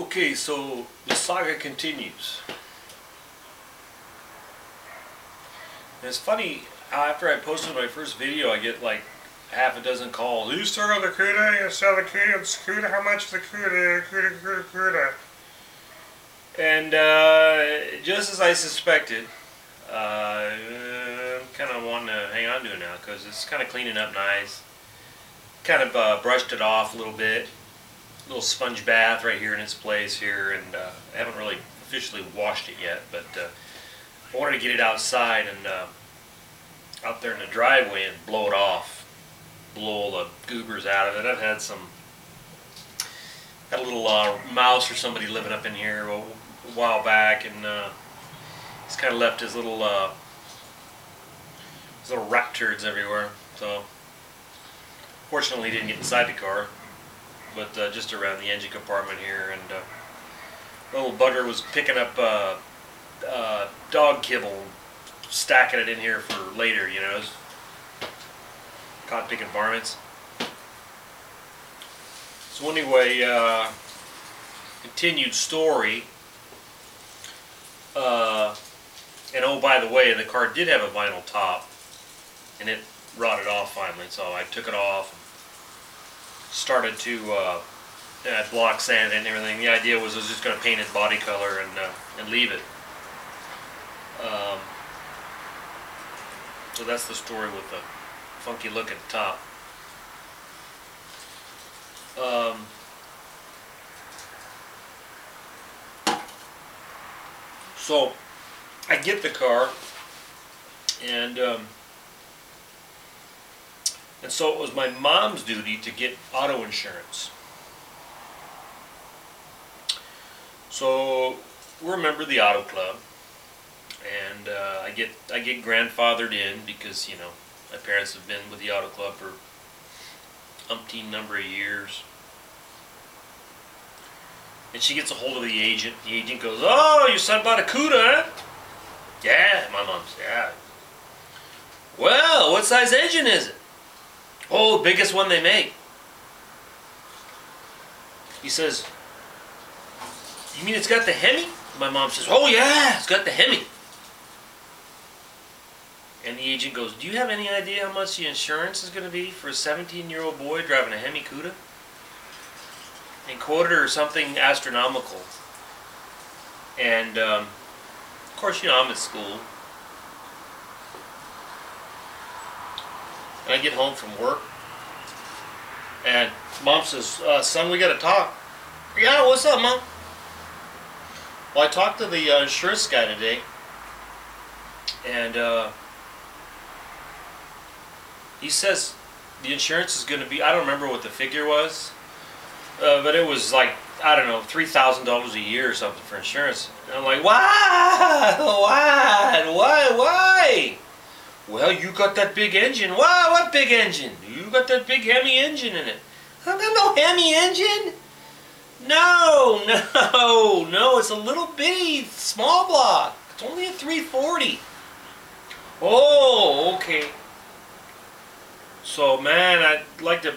Okay, so the saga continues. And it's funny, after I posted my first video, I get like half a dozen calls. You sell the Cuda? You sell the Cuda? It's Cuda? How much is the Cuda? Cuda. And just as I suspected, kind of wanting to hang on to it now because it's kind of cleaning up nice. Kind of brushed it off a little bit. Little sponge bath right here in its place here, and I haven't really officially washed it yet, but I wanted to get it outside and out there in the driveway and blow it off, blow all the goobers out of it. I've had had a little mouse or somebody living up in here a while back, and he's kind of left his little rat turds everywhere. So fortunately, he didn't get inside the car, but just around the engine compartment here, and little bugger was picking up dog kibble, stacking it in here for later, you know. Caught picking varmints. So anyway, continued story. And oh, by the way, the car did have a vinyl top, and it rotted off finally, so I took it off. Started to block sand and everything. The idea was I was just going to paint it body color and leave it. So that's the story with the funky look at the top. So I get the car, and so it was my mom's duty to get auto insurance. So we're a member of the auto club, and I get grandfathered in because, you know, my parents have been with the auto club for umpteen number of years. And she gets a hold of the agent. The agent goes, "Oh, your son bought a Cuda, huh?" "Yeah," my mom said. "Yeah." "Well, what size engine is it?" "Oh, biggest one they make." He says, "You mean it's got the Hemi?" My mom says, "Oh yeah, it's got the Hemi." And the agent goes, "Do you have any idea how much the insurance is going to be for a 17-year-old boy driving a Hemi Cuda?" And quoted her something astronomical. And of course, you know, I'm at school. And I get home from work, and Mom says, "Son, we got to talk." "Yeah, what's up, Mom?" "Well, I talked to the insurance guy today, and he says the insurance is going to be, I don't remember what the figure was, but it was like, I don't know, $3,000 a year or something for insurance." And I'm like, "Why? Why? "Well, you got that big engine." "Wow, what big engine?" "You got that big Hemi engine in it." "I got no Hemi engine." No, it's a little bitty small block. It's only a 340. "Oh, okay." So, man, I'd like to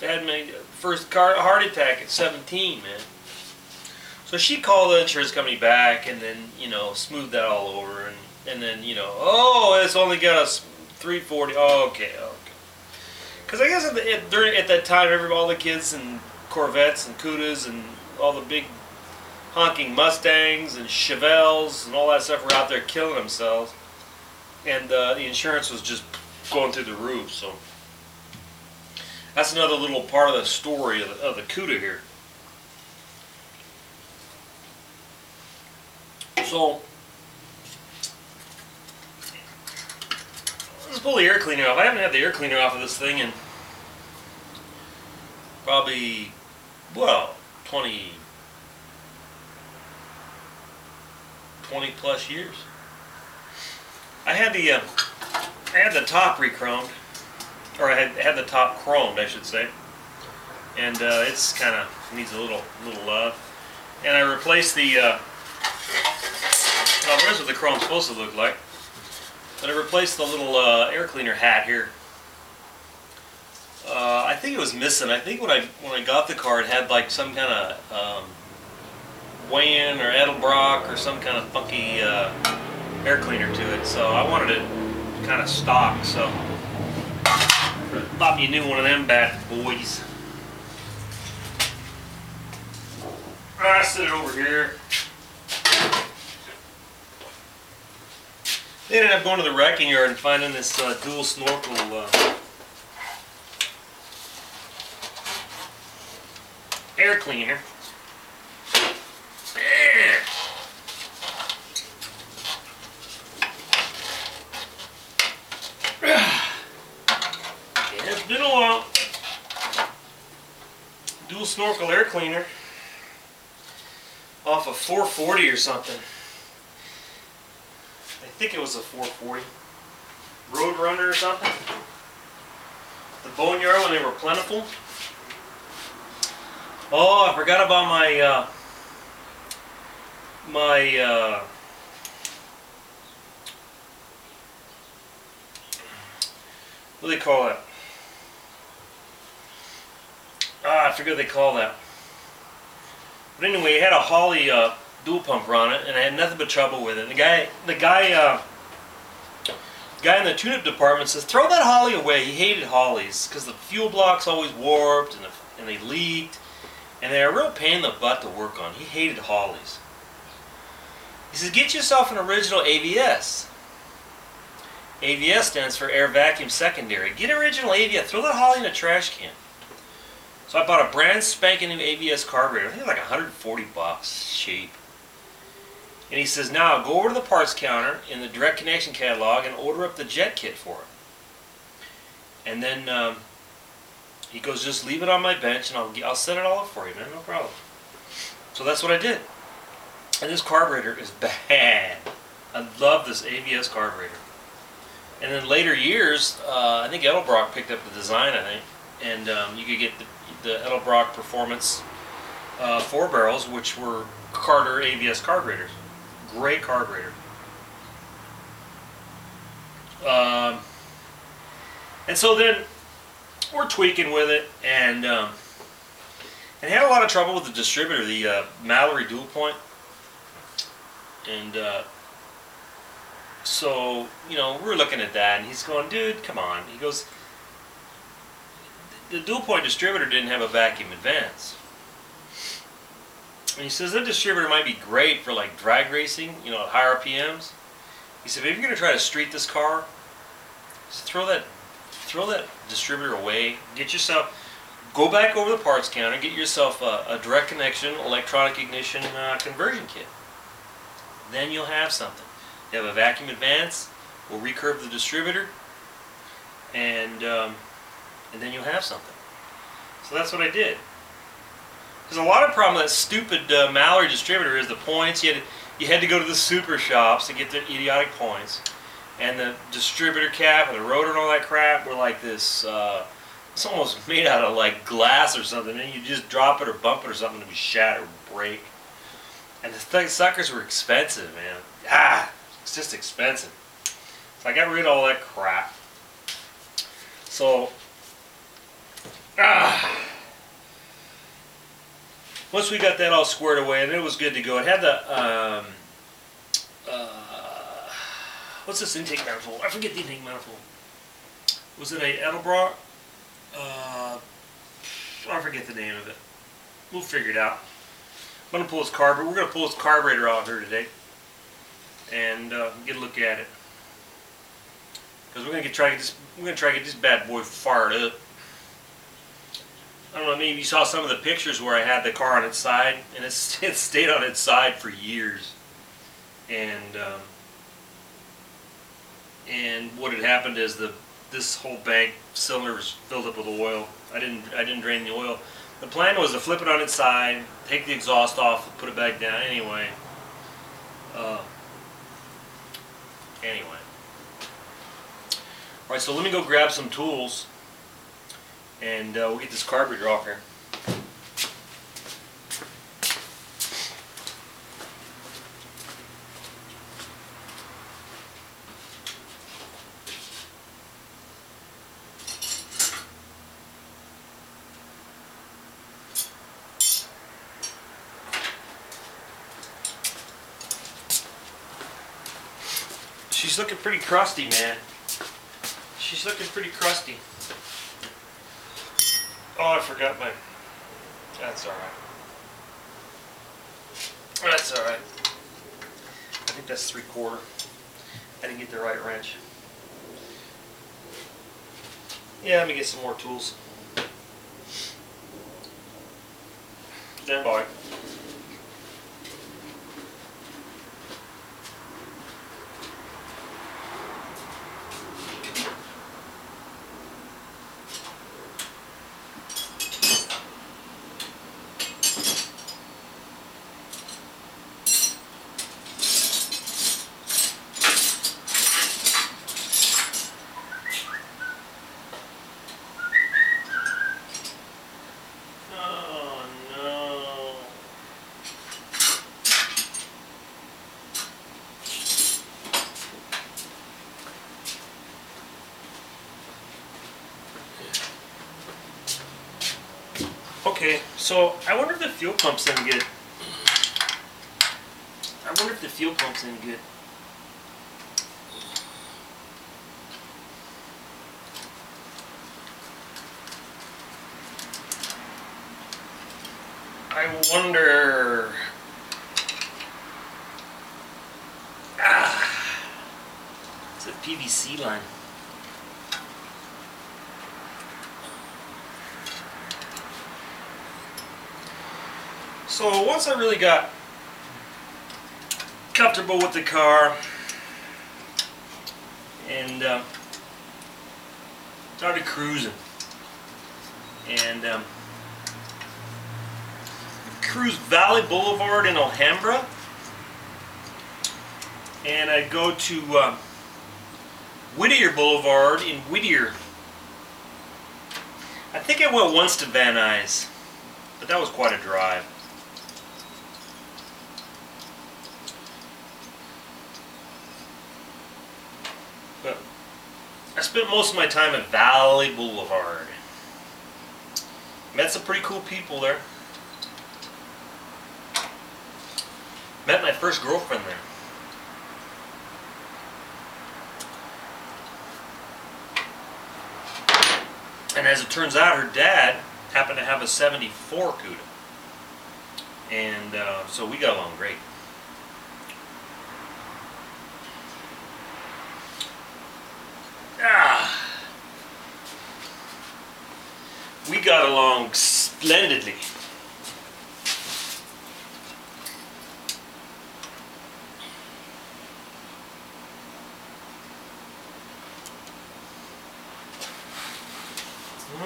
had my first heart attack at 17, man. So she called the insurance company back, and then, you know, smoothed that all over, and then, you know, "Oh, it's only got a 340. Oh, okay. Because I guess at that time, all the kids and Corvettes and Cudas and all the big honking Mustangs and Chevelles and all that stuff were out there killing themselves, and the insurance was just going through the roof. So that's another little part of the story of the Cuda here. So let's pull the air cleaner off. I haven't had the air cleaner off of this thing in probably, well, 20 plus years. I had the top re-chromed, or I had the top chromed, I should say, and it's kind of needs a little love. And I replaced the well, there's what the chrome's supposed to look like. But I replaced the little air cleaner hat here. I think it was missing. I think when I got the car, it had like some kind of Wan or Edelbrock or some kind of funky air cleaner to it. So I wanted it kind of stock. So thought you knew one of them bad boys. I set it over here. They ended up going to the wrecking yard and finding this dual snorkel air cleaner. Yeah, it's been a while. Dual snorkel air cleaner off of 440 or something. I think it was a 440 Roadrunner or something. The boneyard when they were plentiful. Oh, I forgot about my what do they call that? I forget what they call that. But anyway, it had a Holley dual pumper on it, and I had nothing but trouble with it. The guy in the tune-up department says, throw that Holley away. He hated Holleys because the fuel blocks always warped and they leaked, and they're a real pain in the butt to work on. He hated Holleys. He says, get yourself an original AVS. AVS stands for air vacuum secondary. Get original AVS. Throw that Holley in a trash can. So I bought a brand spanking new AVS carburetor. I think it was like 140 bucks, cheap. And he says, now go over to the parts counter in the direct connection catalog and order up the jet kit for it. And then he goes, just leave it on my bench and I'll set it all up for you, man, no problem. So that's what I did. And this carburetor is bad. I love this AVS carburetor. And then later years, I think Edelbrock picked up the design, I think. And you could get the Edelbrock Performance 4 barrels, which were Carter AVS carburetors. Great carburetor. And so then we're tweaking with it, and had a lot of trouble with the distributor, the Mallory dual point. And so, you know, we're looking at that, and he's going, dude, come on. He goes, the dual point distributor didn't have a vacuum advance. And he says that distributor might be great for like drag racing, you know, at high RPMs. He said, if you're going to try to street this car, just throw that distributor away. Get yourself, go back over the parts counter, get yourself a direct connection electronic ignition conversion kit. Then you'll have something. You have a vacuum advance. We'll recurve the distributor, and then you'll have something. So that's what I did. Because a lot of problem with that stupid Mallory distributor is the points. You had to go to the super shops to get the idiotic points, and the distributor cap and the rotor and all that crap were like this. It's almost made out of like glass or something, and you just drop it or bump it or something to be shattered or break. And the suckers were expensive, man. It's just expensive. So I got rid of all that crap. So, once we got that all squared away, and it was good to go. It had the, what's this intake manifold? I forget the intake manifold. Was it a Edelbrock? I forget the name of it. We'll figure it out. I'm going to pull this carburetor. We're going to pull this carburetor out here today and get a look at it. Because we're going to try to get this bad boy fired up. I don't know, maybe you saw some of the pictures where I had the car on its side, and it stayed on its side for years. And what had happened is this whole bank cylinder was filled up with oil. I didn't drain the oil. The plan was to flip it on its side, take the exhaust off, put it back down. Anyway. Alright, so let me go grab some tools, and we'll get this carburetor off here. she's looking pretty crusty, man. She's looking pretty crusty. Oh, I forgot my... That's alright. That's alright. I think that's 3/4. I didn't get the right wrench. Yeah, let me get some more tools. Stand by. Okay, so I wonder if the fuel pump's any good. I wonder if the fuel pump's any good. I wonder. It's a PVC line. So once I really got comfortable with the car and started cruising and cruise Valley Boulevard in Alhambra, and I'd go to Whittier Boulevard in Whittier. I think I went once to Van Nuys, but that was quite a drive. But I spent most of my time at Valley Boulevard. Met some pretty cool people there. Met my first girlfriend there. And as it turns out, her dad happened to have a '74 Cuda. And so we got along great. We got along splendidly.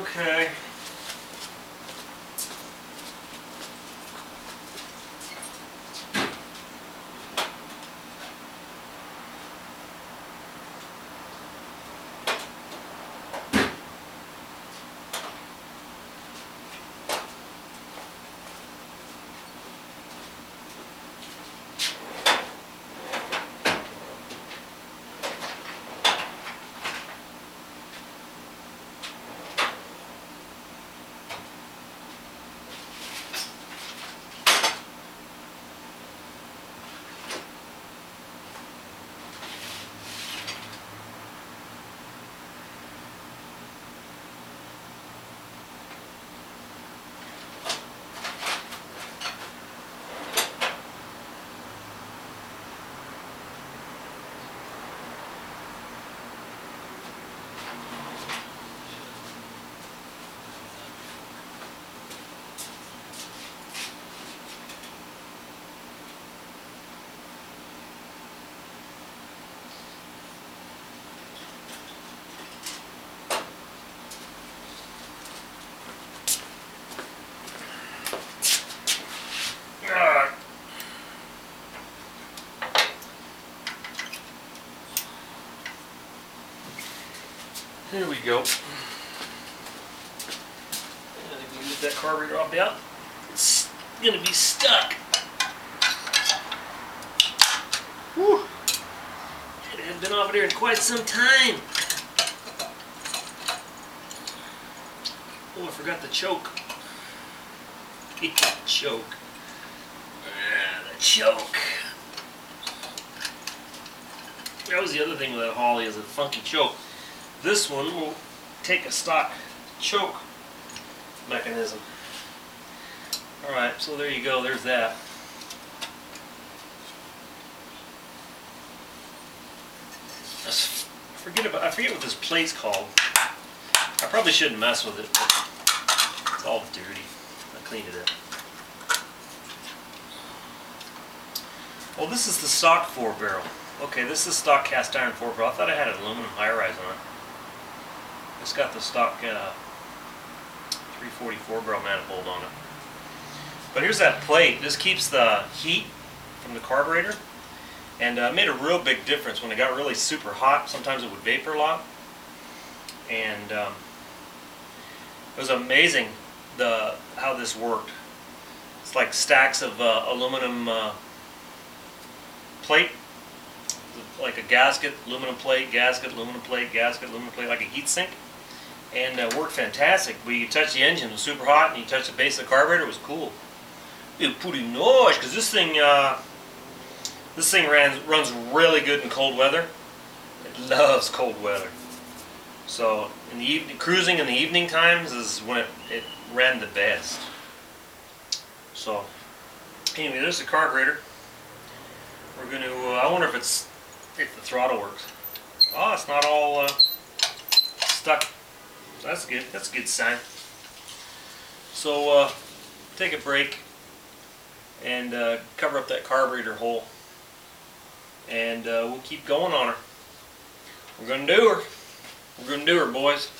Okay. There we go. And if we move that carburetor off out, it's gonna be stuck. Whew. It hasn't been over there in quite some time. Oh, I forgot the choke. Choke. The choke. That was the other thing with that Holly, is a funky choke. This one will take a stock choke mechanism. Alright, so there you go, there's that. I forget what this plate's called. I probably shouldn't mess with it, but it's all dirty. I cleaned it up. Well, this is the stock 4-barrel. Okay, this is stock cast iron 4-barrel. I thought I had an aluminum high-rise on it. It's got the stock 340 4-barrel manifold on it. But here's that plate. This keeps the heat from the carburetor, and it made a real big difference when it got really super hot. Sometimes it would vapor lock, and it was amazing how this worked. It's like stacks of aluminum plate, like a gasket, aluminum plate, gasket, aluminum plate, gasket, aluminum plate, like a heat sink, and worked fantastic. When you touch the engine, it was super hot, and you touch the base of the carburetor, it was cool. It was pretty nice, because this thing runs really good in cold weather. It loves cold weather. So in the evening, cruising in the evening times is when it ran the best. So anyway, there's the carburetor. We're going to, I wonder if the throttle works. Oh, it's not all stuck. So that's good. That's a good sign. So take a break and cover up that carburetor hole, and we'll keep going on her. We're going to do her. We're going to do her, boys.